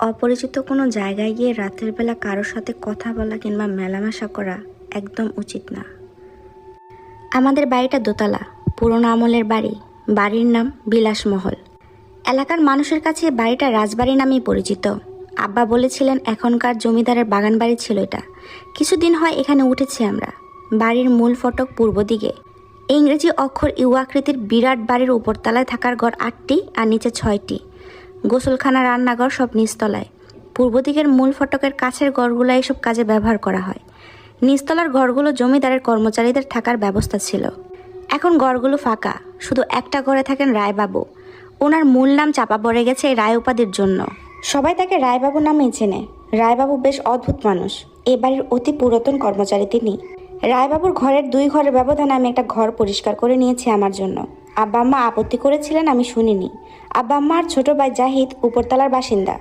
অপরিচিত কোনো জায়গায় গিয়ে রাতের বেলা কারোর সাথে কথা বলা কিংবা মেলামেশা করা একদম উচিত না। আমাদের বাড়িটা দোতলা, পুরনো আমলের বাড়ি। বাড়ির নাম বিলাসমহল। এলাকার মানুষের কাছে বাড়িটা রাজবাড়ি নামেই পরিচিত। আব্বা বলেছিলেন এখনকার জমিদারের বাগান বাড়ি ছিল এটা। কিছুদিন হয় এখানে উঠেছি আমরা। বাড়ির মূল ফটক পূর্ব দিকে। ইংরেজি অক্ষর ইউ আকৃতির বিরাট বাড়ির উপরতলায় থাকার ঘর 8টি আর নিচে 6টি। গোসলখানা, রান্নাঘর সব নিচতলায়। পূর্ব দিকের মূল ফটকের কাছের ঘরগুলো এসব কাজে ব্যবহার করা হয়। নিচতলার ঘরগুলো জমিদারের কর্মচারীদের থাকার ব্যবস্থা ছিল। এখন ঘরগুলো ফাঁকা, শুধু একটা ঘরে থাকেন রায়বাবু। ওনার মূল নাম চাপা পড়ে গেছে এই রায় উপাধির জন্য। সবাই তাকে রায়বাবু নামেই চেনে। রায়বাবু বেশ অদ্ভুত মানুষ। এ বাড়ির অতি পুরাতন কর্মচারী তিনি। রায়বাবুর ঘরের 2 ঘরের ব্যবধানে আমি একটা ঘর পরিষ্কার করে নিয়েছি আমার জন্য। আব্বা আম্মা আপত্তি করেছিলেন, আমি শুনিনি। আব্বা আম্মা আর ছোট ভাই জাহিদ উপরতলার বাসিন্দা।